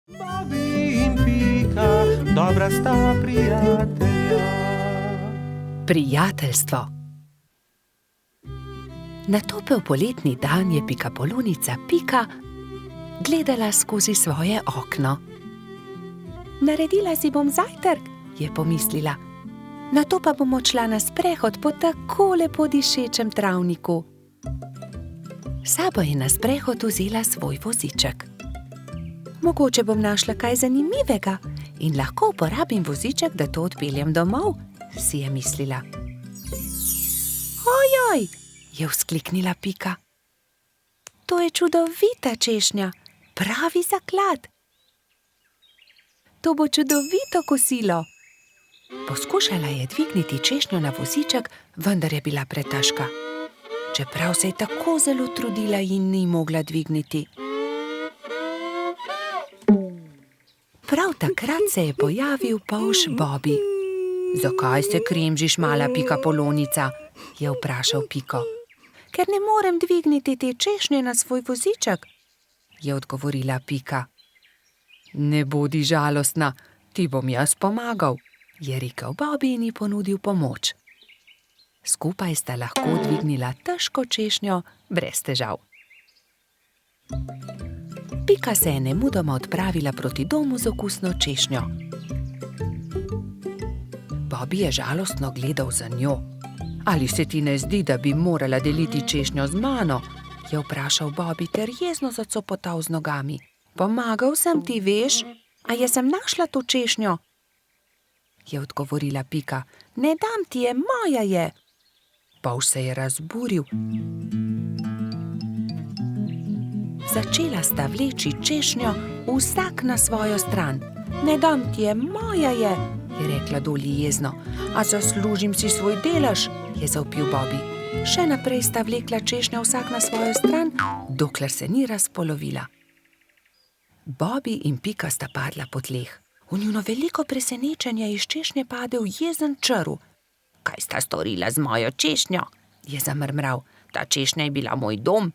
Bobi in Pika, dobra sta prijatelja. Prijateljstvo. Na topel poletni dan je pikapolonica Pika gledala skozi svoje okno. Naredila si bom zajtrk, je pomislila. Nato pa bom odšla na sprehod po tako lepo dišečem travniku. Sabo je na sprehod vzela svoj voziček. Mogoče bom našla kaj zanimivega in lahko uporabim voziček, da to odpeljem domov, si je mislila. Ojoj, je vzkliknila Pika. To je čudovita češnja, pravi zaklad. To bo čudovito kosilo. Poskušala je dvigniti češnjo na voziček, vendar je bila pretežka. Čeprav se je tako zelo trudila in ni mogla dvigniti. Prav takrat se je pojavil polž Bobi. Zakaj se kremžiš, mala pikapolonica? Je vprašal Piko. Ker ne morem dvigniti te češnje na svoj voziček, je odgovorila Pika. Ne bodi žalostna, ti bom jaz pomagal, je rekel Bobi in ji ponudil pomoč. Skupaj sta lahko dvignila težko češnjo brez težav. Pika se je nemudoma odpravila proti domu z okusno češnjo. Bobi je žalostno gledal za njo. Ali se ti ne zdi, da bi morala deliti češnjo z mano? Je vprašal Bobi ter jezno zacopotal z nogami. Pomagal sem ti, veš, a jaz sem našla to češnjo, je odgovorila Pika. Ne dam ti je, moja je. Polž se je razburil. Začela sta vleči češnjo vsak na svojo stran. Ne dam ti je, moja je rekla Doli jezno. A zaslužim si svoj delež, je zavpil Bobi. Še naprej sta vlekla češnjo vsak na svojo stran, dokler se ni razpolovila. Bobi in Pika sta padla po tleh. V njuno veliko presenečenje iz češnje padel jezen črv. Kaj sta storila z mojo češnjo? Je zamrmral. Ta češnja je bila moj dom.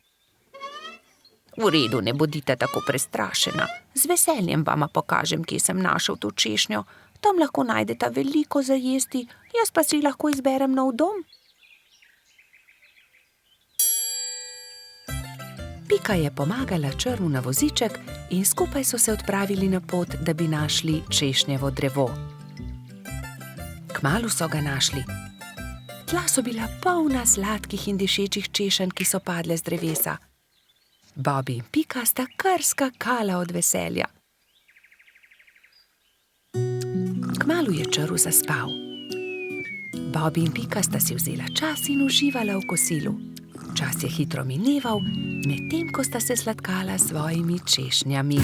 V redu, ne bodite tako prestrašena. Z veseljem vama pokažem, kje sem našel to češnjo. Tam lahko najdeta veliko za jesti, jaz pa si lahko izberem nov dom. Pika je pomagala črvu na voziček in skupaj so se odpravili na pot, da bi našli češnjevo drevo. Kmalu so ga našli. Tla so bila polna sladkih in dišečih češenj, ki so padle z drevesa. Bobi in Pika sta kar skakala od veselja. Kmalu je črv zaspal. Bobi in Pika sta si vzela čas in uživala v kosilu. Čas je hitro mineval, medtem ko sta se sladkala s svojimi češnjami.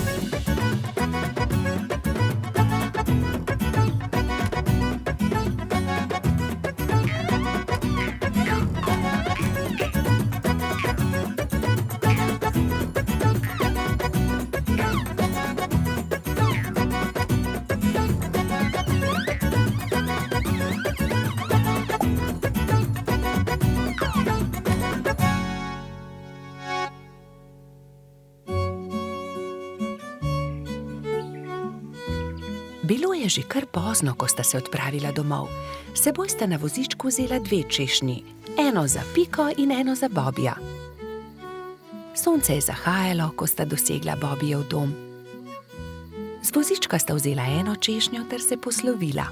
Bilo je že kar pozno, ko sta se odpravila domov. S seboj sta na vozičku vzela dve češnji, eno za Piko in eno za Bobija. Sonce je zahajalo, ko sta dosegla Bobijev dom. Z vozička sta vzela eno češnjo ter se poslovila.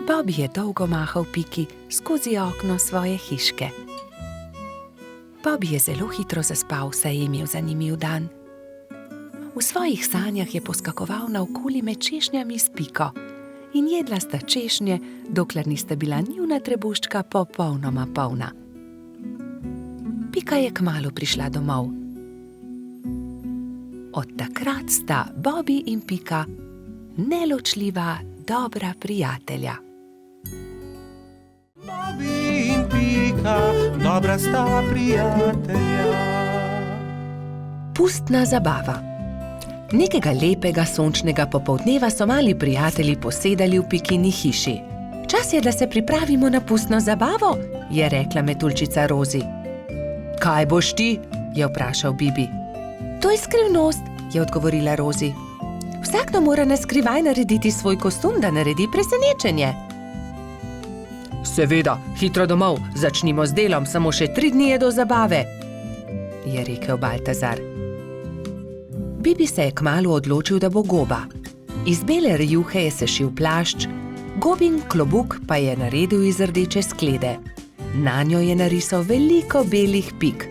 Bobi je dolgo mahal Piki skozi okno svoje hiške. Bobi je zelo hitro zaspal, saj je imel zanimiv dan. V svojih sanjah je poskakoval naokoli med češnjami s Piko in jedla sta češnje, dokler nista bila njuna trebuščka popolnoma polna. Pika je kmalu prišla domov. Od takrat sta Bobi in Pika neločljiva, dobra prijatelja. Bobi in Pika, dobra sta prijatelja. Pustna zabava. Nekega lepega sončnega popoldneva so mali prijatelji posedali v Pikini hiši. Čas je, da se pripravimo na pustno zabavo, je rekla metuljčica Rozi. Kaj boš ti? Je vprašal Bibi. To je skrivnost, je odgovorila Rozi. Vsakdo mora na skrivaj narediti svoj kostum, da naredi presenečenje. Seveda, hitro domov, začnimo z delom, samo še 3 dni je do zabave, je rekel Baltazar. Bibi se je kmalu odločil, da bo goba. Iz bele rjuhe je sešil plašč, gobin klobuk pa je naredil iz rdeče sklede. Nanjo je narisal veliko belih pik.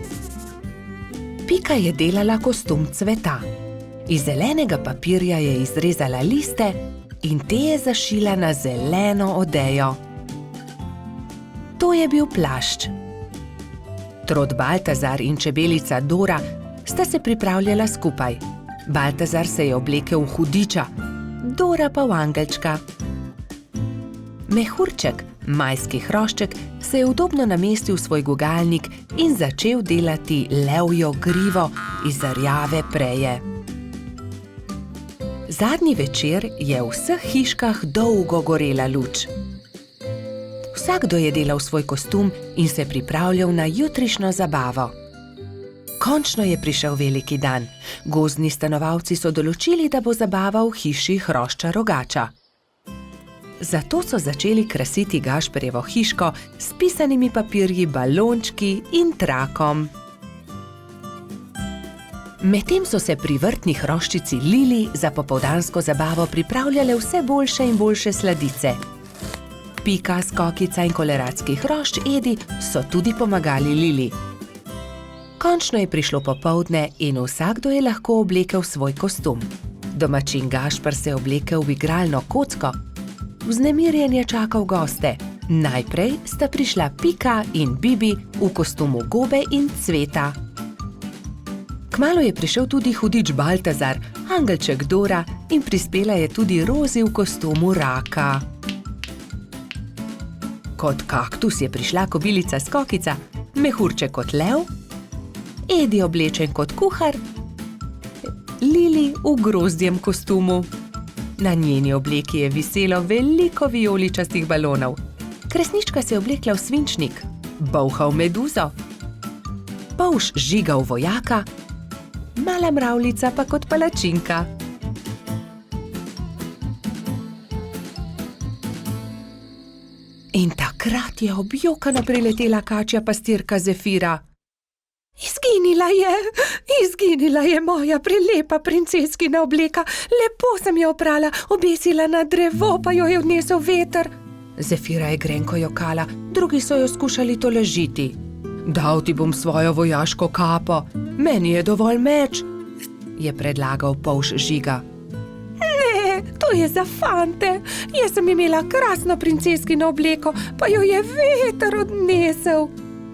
Pika je delala kostum cveta. Iz zelenega papirja je izrezala liste in te je zašila na zeleno odejo. To je bil plašč. Trod Baltazar in čebelica Dora sta se pripravljala skupaj. Baltazar se je oblekel v hudiča, Dora pa v angelčka. Mehurček, majski hrošček, se je udobno namestil v svoj gugalnik in začel delati levjo grivo iz rjave preje. Zadnji večer je v vseh hiškah dolgo gorela luč. Vsakdo je delal svoj kostum in se pripravljal na jutrišnjo zabavo. Končno je prišel veliki dan. Gozdni stanovalci so določili, da bo zabava v hiši hrošča rogača. Zato so začeli krasiti Gašperjevo hiško s pisanimi papirji, balončki in trakom. Medtem so se pri vrtni hroščici Lili za popoldansko zabavo pripravljale vse boljše in boljše sladice. Pika, Skokica in koleratski hrošč Edi so tudi pomagali Lili. Končno je prišlo popoldne in vsakdo je lahko oblekel svoj kostum. Domačin Gašper se je oblekel v igralno kocko. Vznemirjen je čakal goste. Najprej sta prišla Pika in Bibi v kostumu gobe in cveta. Kmalu je prišel tudi hudič Baltazar, angelček Dora in prispela je tudi Rozi v kostumu raka. Kot kaktus je prišla kobilica Skokica, mehurček kot lev, Edi oblečen kot kuhar, Lili v grozdjem kostumu. Na njeni obleki je viselo veliko vijoličastih balonov. Kresnička se je oblekla v svinčnik, bolha v meduzo, polž žiga v vojaka, mala mravljica pa kot palačinka. In takrat je objokano priletela kačja pastirka Zefira. Izginila je moja prelepa princeskina obleka. Lepo sem jo oprala, obesila na drevo, pa jo je odnesel veter. Zefira je grenko jokala, drugi so jo skušali tolažiti. Dal ti bom svojo vojaško kapo, meni je dovolj meč, je predlagal polž žiga. Ne, to je za fante. Jaz sem imela krasno princeskino obleko, pa jo je veter odnesel.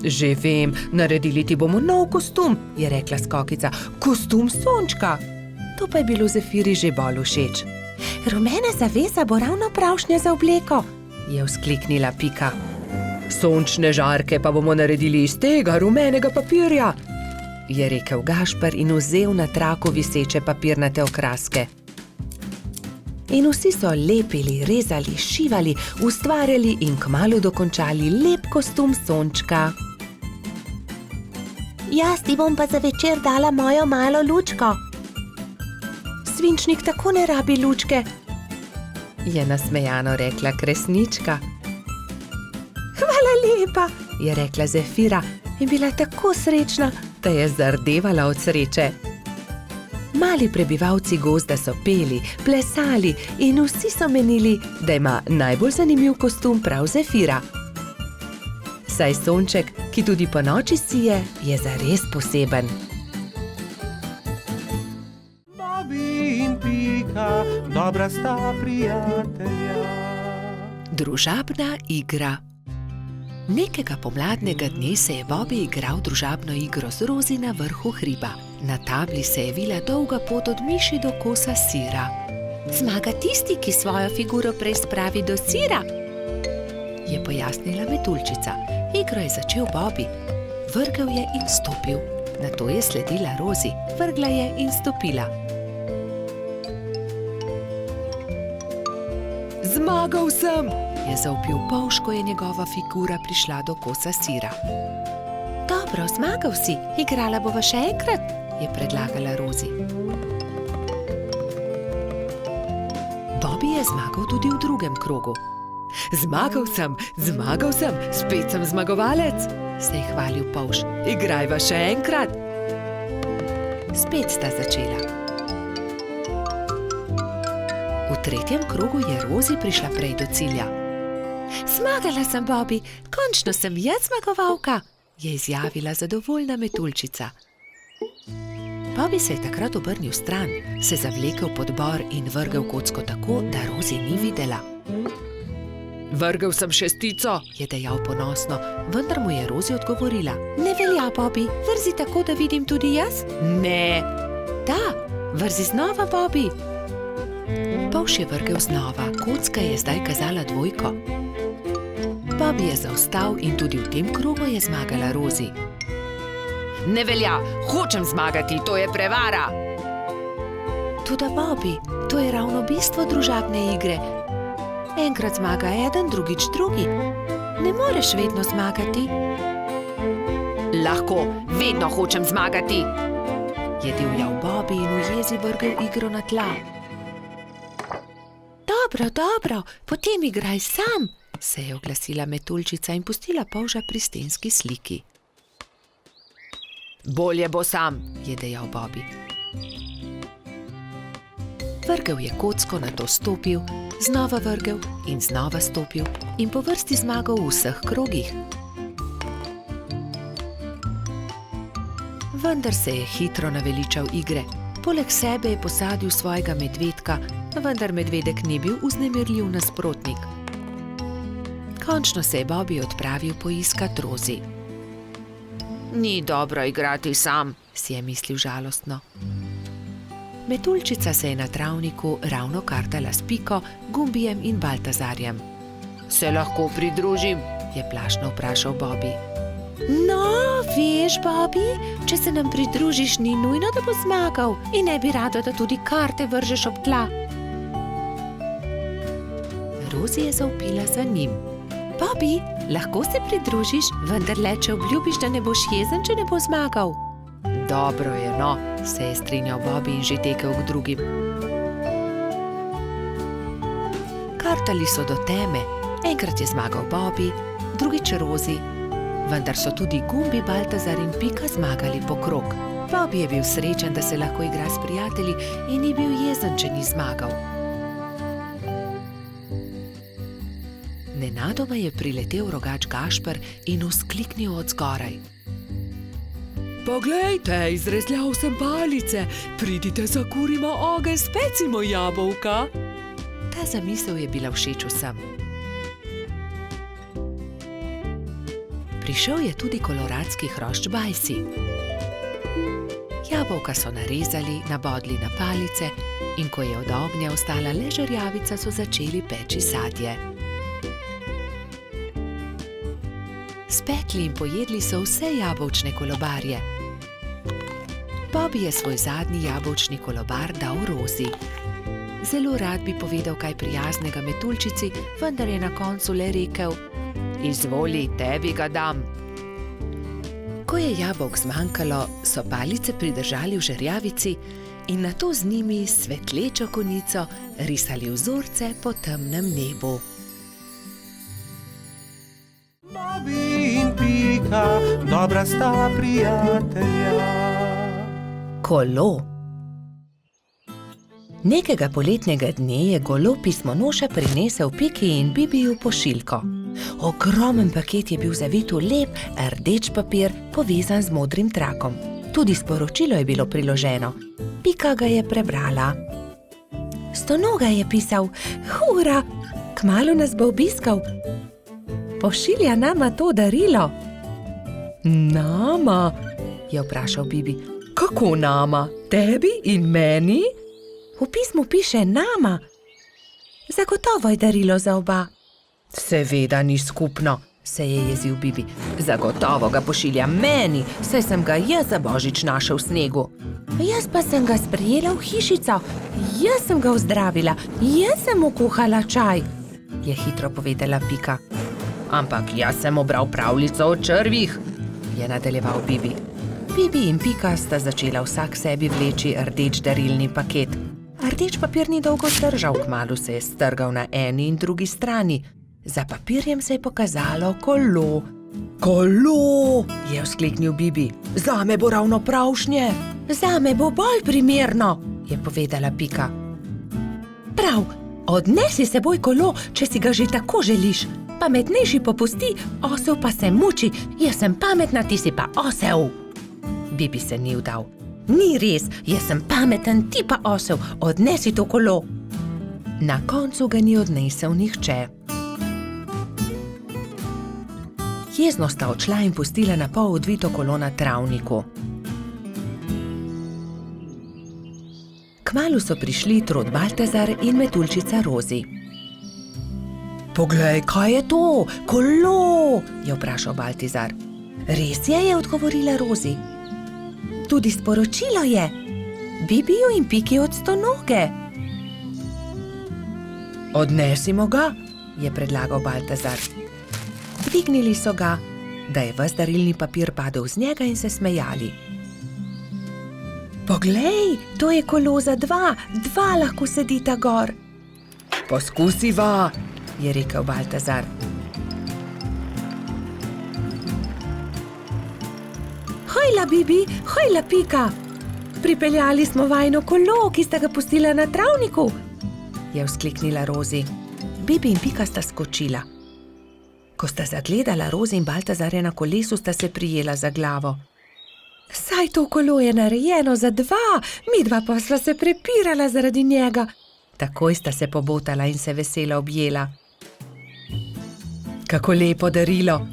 Že vem, naredili ti bomo nov kostum, je rekla Skokica. Kostum sončka. To pa je bilo Zefiri že bolj všeč. Rumena zavesa bo ravno pravšnja za obleko, je vzkliknila Pika. Sončne žarke pa bomo naredili iz tega rumenega papirja, je rekel Gašper in vzel na traku viseče papirnate okraske. In vsi so lepili, rezali, šivali, ustvarjali in kmalu dokončali lep kostum sončka. Jaz ti bom pa za večer dala mojo malo lučko. Svinčnik tako ne rabi lučke, je nasmejano rekla Kresnička. Hvala lepa, je rekla Zefira in bila tako srečna, da je zardevala od sreče. Mali prebivalci gozda so peli, plesali in vsi so menili, da ima najbolj zanimiv kostum prav Zefira. Saj sonček, ki tudi po noči sije, je zares poseben. Bobi in Pika, dobra sta prijatelja. Družabna igra. Nekega pomladnega dne se je Bobi igral družabno igro z Rozi na vrhu hriba. Na tabli se je vila dolga pot od miši do kosa sira. Zmaga tisti, ki svojo figuro prej spravi do sira, je pojasnila metuljčica. Igro je začel Bobi. Vrgel je in stopil. Nato je sledila Rozi. Vrgla je in stopila. Zmagal sem, je zavpil polž, ko je njegova figura prišla do kosa sira. Dobro, zmagal si, igrala bova še enkrat, je predlagala Rozi. Bobby je zmagal tudi v drugem krogu. Zmagal sem, spet sem zmagovalec, se je hvalil polž. Igrajva še enkrat. Spet sta začela. V tretjem krogu je Rozi prišla prej do cilja. Zmagala sem, Bobby, končno sem jaz zmagovalka, je izjavila zadovoljna metuljčica. Bobby se je takrat obrnil stran, se zavlekel pod bor in vrgel kocko tako, da Rozi ni videla. Vrgel sem 6, je dejal ponosno, vendar mu je Rozi odgovorila. Ne velja, Bobby, vrzi tako, da vidim tudi jaz? Ne. Da, vrzi znova, Bobby. Polž je vrgel znova, kocka je zdaj kazala 2. Bobby je zaostal in tudi v tem krogu je zmagala Rozi. Ne velja, hočem zmagati, to je prevara. Toda, Bobby, to je ravno bistvo družabne igre. Enkrat zmaga eden, drugič drugi. Ne moreš vedno zmagati. Lahko, vedno hočem zmagati, je divjal Bobby in v jezi vrgel igro na tla. Dobro, potem igraj sam, se je oglasila metuljčica in pustila polža pri stenski sliki. Bolje bo sam, je dejal Bobby. Vrgel je kocko, nato stopil, znova vrgel in znova stopil in po vrsti zmagal v vseh krogih. Vendar se je hitro naveličal igre. Poleg sebe je posadil svojega medvedka, vendar medvedek ni bil vznemirljiv nasprotnik. Končno se je Bobby odpravil poiskat Rozi. Ni dobro igrati sam, si je mislil žalostno. Metuljčica se je na travniku ravno kartala s Piko, Gumbijem in Baltazarjem. Se lahko pridružim? Je plašno vprašal Bobby. No, veš, Bobby, če se nam pridružiš, ni nujno, da bo zmagal in ne bi rada, da tudi karte vržeš ob tla. Rozi je zavpila za njim. Bobby, lahko se pridružiš, vendar le, če obljubiš, da ne boš jezen, če ne bo zmagal. Dobro je, no, se je strinjal Bobby in že tekel k drugim. Kartali so do teme. Enkrat je zmagal Bobby, drugič Rozi, vendar so tudi Gumbi, Baltazar in Pika zmagali po krog. Bobby je bil srečen, da se lahko igra s prijatelji in ni bil jezen, če ni zmagal. Nenadoma je priletel rogač Gašper in vzkliknil od zgoraj. Poglejte, izrezljal sem palice, pridite, zakurimo ogenj, specimo jabolka. Ta zamisel je bila všeč vsem. Prišel je tudi koloradski hrošč Bajsi. Jabolka so narezali, nabodli na palice in ko je od ognja ostala le žerjavica, so začeli peči sadje. Spekli in pojedli so vse jabolčne kolobarje. Bobby je svoj zadnji jabolčni kolobar dal Rozi. Zelo rad bi povedal kaj prijaznega metuljčici, vendar je na koncu le rekel: Izvoli, tebi ga dam. Ko je jabolk zmanjkalo, so palice pridržali v žerjavici in nato z njimi svetlečo konico risali vzorce po temnem nebu. Bobby in Pika, dobra sta prijatelja. Kolo. Nekega poletnega dne je golo pismonoša prinesel Piki in Bibiju pošiljko. Ogromen paket je bil zavit v lep, rdeč papir, povezan z modrim trakom. Tudi sporočilo je bilo priloženo. Pika ga je prebrala. Stonoga je pisal: Hura, kmalu nas bo obiskal. Pošilja nama to darilo. Nama? Je vprašal Bibi. Kako nama? Tebi in meni? V pismu piše nama. Zagotovo je darilo za oba. Seveda ni skupno, se je jezil Bibi. Zagotovo ga pošilja meni, saj sem ga jaz za božič našel v snegu. Jaz pa sem ga sprejela v hišico, jaz sem ga ozdravila, jaz sem mu kuhala čaj, je hitro povedala Pika. Ampak jaz sem obral pravljico o črvih, je nadaljeval Bibi. Bibi in Pika sta začela vsak sebi vleči rdeč darilni paket. Rdeč papir ni dolgo zdržal, kmalu se je strgal na eni in drugi strani. Za papirjem se je pokazalo kolo. Kolo, je vzkliknil Bibi. Zame bo ravno pravšnje. Zame bo bolj primerno, je povedala Pika. Prav, odnesi s seboj kolo, če si ga že tako želiš. Pametnejši popusti, osel pa se muči. Jaz sem pametna, ti si pa osel. Bibi se ni vdal. Ni res, jaz sem pameten, ti pa osel. Odnesi to kolo. Na koncu ga ni odnesel nihče. Jezno sta odšla in pustila na pol odvito kolo na travniku. Kmalu so prišli Trod Baltazar in Metuljčica Rozi. Poglej, kaj je to? Kolo, je vprašal Baltazar. Res je, je odgovorila Rozi. Tudi sporočilo je. Bibiju in Piki od stonoge. Odnesimo ga, je predlagal Baltazar. Dvignili so ga, da je ves darilni papir padel z njega in se smejali. Poglej, to je kolo za dva lahko sedita gor. Poskusiva, je rekel Baltazar. Hojla, Bibi, hojla, Pika. Pripeljali smo vajino kolo, ki sta ga pustila na travniku, je vzkliknila Rozi. Bibi in Pika sta skočila. Ko sta zagledala Rozi in Baltazarja na kolesu, sta se prijela za glavo. Saj to kolo je narejeno za dva, midva pa sva se prepirala zaradi njega. Takoj sta se pobotala in se veselo objela. Kako lepo darilo.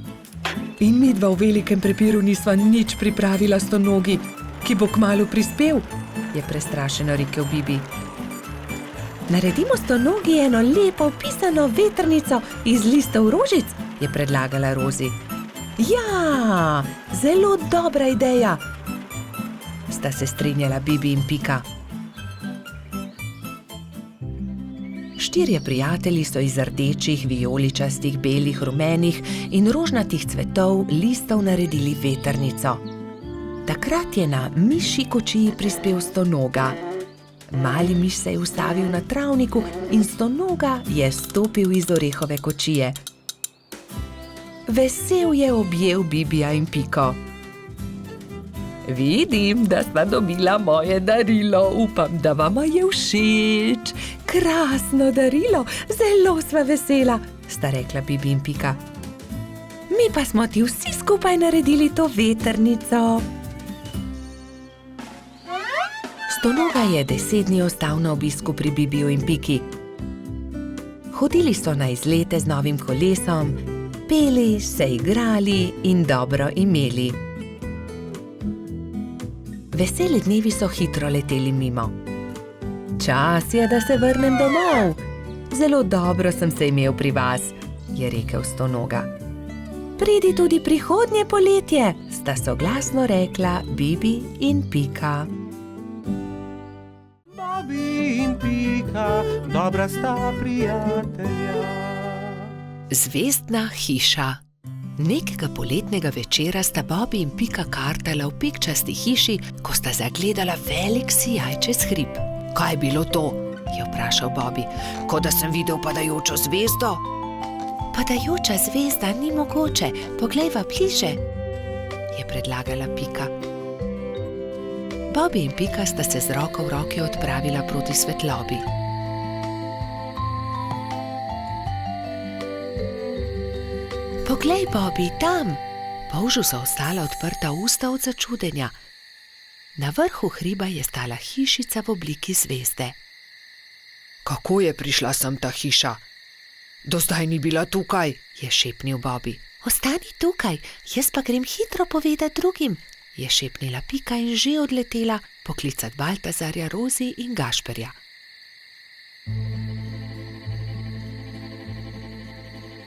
In midva v velikem prepiru nisva nič pripravila stonogi, ki bo kmalu prispel, je prestrašeno rekel Bibi. Naredimo stonogi eno lepo pisano vetrnico iz listov rožic, je predlagala Rozi. Ja, zelo dobra ideja, sta se strinjala Bibi in Pika. Štirje prijatelji so iz rdečih, vijoličastih, belih, rumenih in rožnatih cvetov listov naredili vetrnico. Takrat je na mišji kočiji prispel stonoga. Mali miš se je ustavil na travniku in stonoga je stopil iz orehove kočije. Vesel je objel Bibija in Piko. Vidim, da sva dobila moje darilo, upam, da vama je všeč. Krasno darilo, zelo sva vesela, sta rekla Bibi in Pika. Mi pa smo ti vsi skupaj naredili to vetrnico. Stonoga je 10 dni ostal na obisku pri Bibiju in Piki. Hodili so na izlete z novim kolesom, peli, se igrali in dobro imeli. Veseli dnevi so hitro leteli mimo. Čas je, da se vrnem domov. Zelo dobro sem se imel pri vas, je rekel stonoga. Pridi tudi prihodnje poletje, sta soglasno rekla Bibi in Pika. Bobi in Pika, dobra sta prijatelja. Zvezdna hiša. Nekega poletnega večera sta Bobi in Pika kartala v pikčasti hiši, ko sta zagledala velik sijaj čez hrib. Kaj je bilo to? Je vprašal Bobi. Kot da sem videl padajočo zvezdo. Padajoča zvezda ni mogoče, poglejva bliže, je predlagala Pika. Bobi in Pika sta se z roko v roki odpravila proti svetlobi. Poglej, Bobi, tam! Polžu so ostala odprta usta od začudenja. Na vrhu hriba je stala hišica v obliki zvezde. Kako je prišla sem ta hiša? Do zdaj ni bila tukaj, je šepnil Bobi. Ostani tukaj, jaz pa grem hitro povedati drugim, je šepnila Pika in že odletela poklicat Baltazarja, Rozi in Gašperja.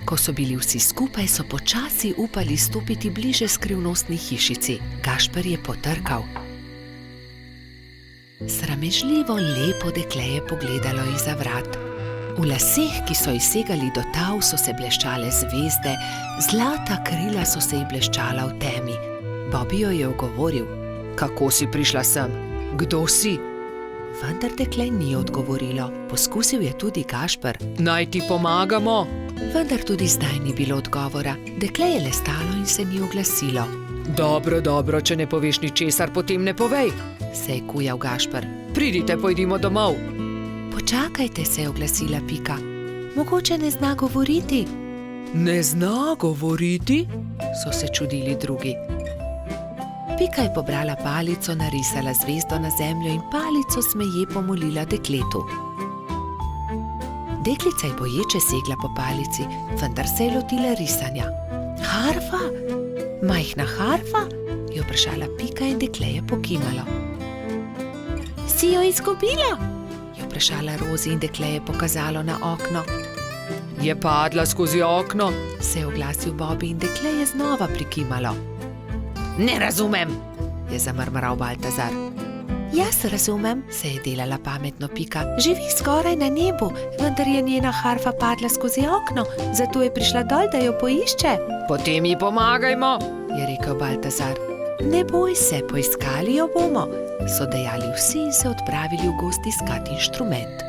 Ko so bili vsi skupaj, so počasi upali stopiti bliže skrivnostni hišici. Gašper je potrkal. Sramežljivo lepo dekle je pogledalo izza vrat. V laseh, ki so ji segali do tav, so se bleščale zvezde, zlata krila so se ji bleščala v temi. Bobby jo je ogovoril. Kako si prišla sem? Kdo si? Vendar dekle ni odgovorilo. Poskusil je tudi Gašper. Naj ti pomagamo? Vendar tudi zdaj ni bilo odgovora. Dekle je le stalo in se ni oglasilo. Dobro, če ne poveš ničesar, potem ne povej, se je kujal Gašper. Pridite, pojdimo domov. Počakajte, se je oglasila Pika. Mogoče ne zna govoriti. Ne zna govoriti? So se čudili drugi. Pika je pobrala palico, narisala zvezdo na zemljo in palico smeje pomolila dekletu. Deklica je boječe segla po palici, vendar se je lotila risanja. Harfa? Majhna harfa? Je vprašala Pika in dekle je pokimalo. Si jo izgubila? Je vprašala Rozi in dekle je pokazalo na okno. Je padla skozi okno, se je oglasil Bobby in dekle je znova prikimalo. Ne razumem, je zamrmral Baltazar. Jaz razumem, se je delala pametno Pika. Živi skoraj na nebu, vendar je njena harfa padla skozi okno, zato je prišla dol, da jo poišče. Potem ji pomagajmo, je rekel Baltazar. Ne boj se, poiskali jo bomo, so dejali vsi in se odpravili v gozd iskat inštrument.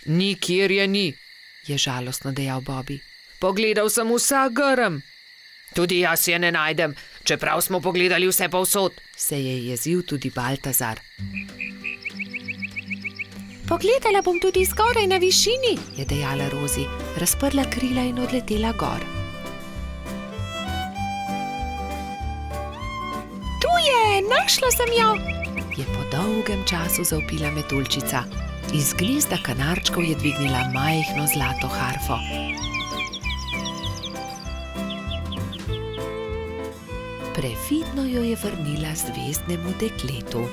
Nikjer je ni, je žalostno dejal Bobby. Pogledal sem vsak grm. Tudi jaz je ne najdem, čeprav smo pogledali vse povsod, se je jezil tudi Baltazar. Pogledala bom tudi skoraj na višini, je dejala Rozi, razprla krila in odletela gor. Tu je, našla sem jo, je po dolgem času zavpila metuljčica. Iz gnezda kanarčkov je dvignila majhno zlato harfo. Previdno jo je vrnila zvezdnemu dekletu.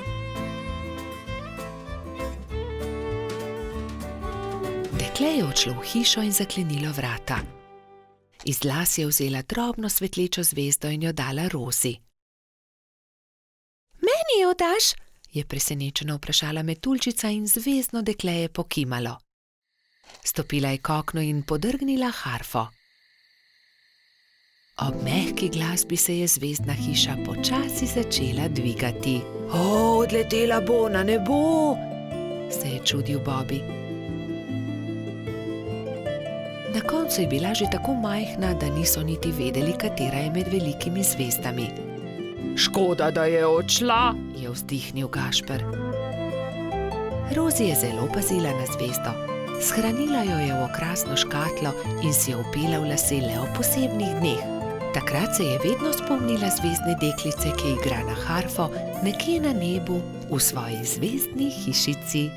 Dekle je odšlo v hišo in zaklenilo vrata. Iz las je vzela drobno svetlečo zvezdo in jo dala Rozi. Meni jo daš? Je presenečeno vprašala metuljčica in zvezdno dekle je pokimalo. Stopila je k oknu in podrgnila harfo. Ob mehki glasbi se je zvezdna hiša počasi začela dvigati. Odletela bo na nebo, se je čudil Bobby. Na koncu je bila že tako majhna, da niso niti vedeli, katera je med velikimi zvezdami. Škoda, da je odšla, je vzdihnil Gašper. Rozi je zelo pazila na zvezdo. Shranila jo je v okrasno škatlo in si jo vpela v lase le ob posebnih dneh. Takrat se je vedno spomnila zvezdne deklice, ki igra na harfo nekje na nebu v svoji zvezdni hišici.